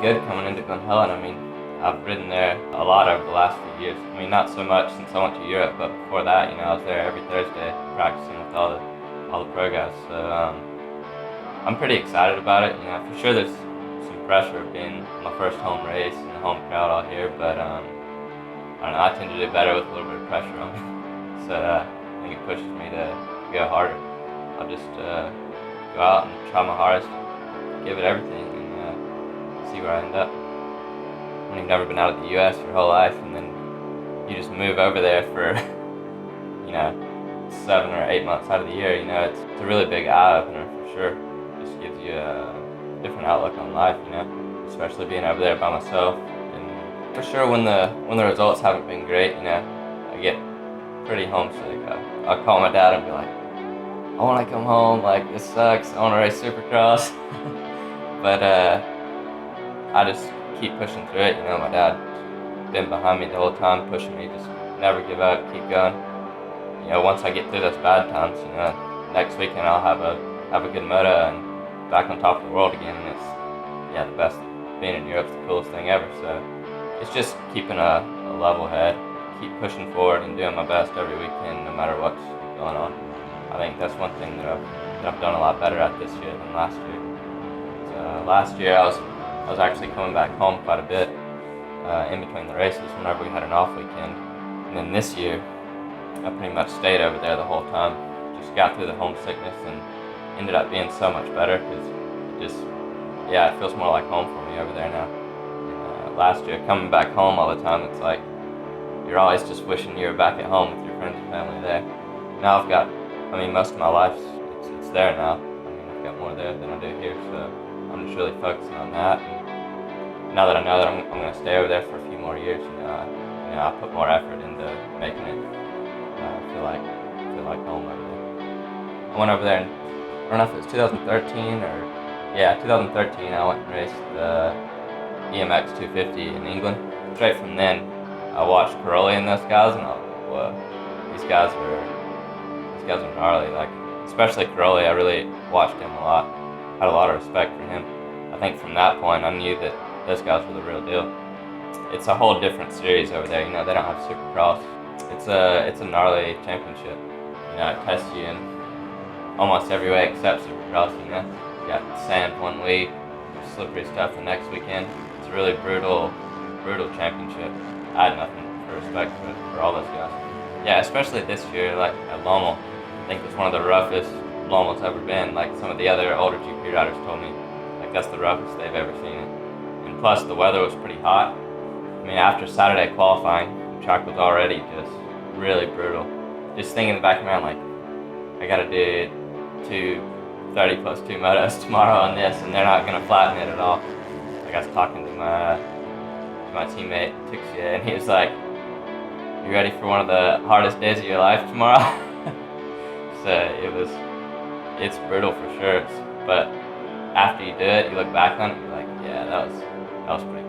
good coming into Glen Helen. I mean, I've ridden there a lot over the last few years. I mean, not so much since I went to Europe, but before that, I was there every Thursday practicing with all the pro guys. So I'm pretty excited about it. For sure there's some pressure of being my first home race and the home crowd all here, but I don't know, I tend to do better with a little bit of pressure on me. So I think it pushes me to go harder. I'll just go out and try my hardest, give it everything, and see where I end up. When you've never been out of the U.S. your whole life, and then you just move over there for 7 or 8 months out of the year, it's a really big eye-opener for sure. It just gives you a different outlook on life, especially being over there by myself. And for sure when the results haven't been great, I get pretty homesick. I'll call my dad and be like, I want to come home, like this sucks, I want to race Supercross. But I just keep pushing through it. My dad been behind me the whole time, pushing me, just never give up, keep going. Once I get through those bad times, next weekend I'll have a good moto and back on top of the world again. And it's the best. Being in Europe's the coolest thing ever. So it's just keeping a level head, keep pushing forward and doing my best every weekend, no matter what's going on. I think that's one thing that I've done a lot better at this year than last year. So, last year I was actually coming back home quite a bit in between the races whenever we had an off weekend. And then this year, I pretty much stayed over there the whole time. Just got through the homesickness and ended up being so much better because it feels more like home for me over there now. And, last year, coming back home all the time, it's like you're always just wishing you were back at home with your friends and family there. Now most of my life, it's there now. I've got more there than I do here, so I'm just really focusing on that. And now that I know that I'm going to stay over there for a few more years, I put more effort into making it feel like home over there. I went over there, I don't know if it was 2013 2013. I went and raced the EMX 250 in England. Straight from then, I watched Caroli and those guys, and I was like, whoa, these guys are gnarly. Like, especially Caroli, I really watched him a lot. Had a lot of respect for him. I think from that point, I knew that those guys were the real deal. It's a whole different series over there. They don't have Supercross. It's a gnarly championship. It tests you in almost every way except Supercross. You got sand one week, slippery stuff the next weekend. It's a really brutal championship. I had nothing for respect for all those guys. Yeah, especially this year, like at Lommel, I think it's one of the roughest Lommel's ever been. Like some of the other older GP riders told me, like that's the roughest they've ever seen it. And plus the weather was pretty hot. After Saturday qualifying, the track was already just really brutal. Just thinking in the back of my mind, like, I gotta do 2:30 plus 2 motos tomorrow on this, and they're not gonna flatten it at all. Like I was talking to my teammate Tixia, and he was like, "You ready for one of the hardest days of your life tomorrow?" So it's brutal for sure. But after you do it, you look back on it, you're like, yeah, that was pretty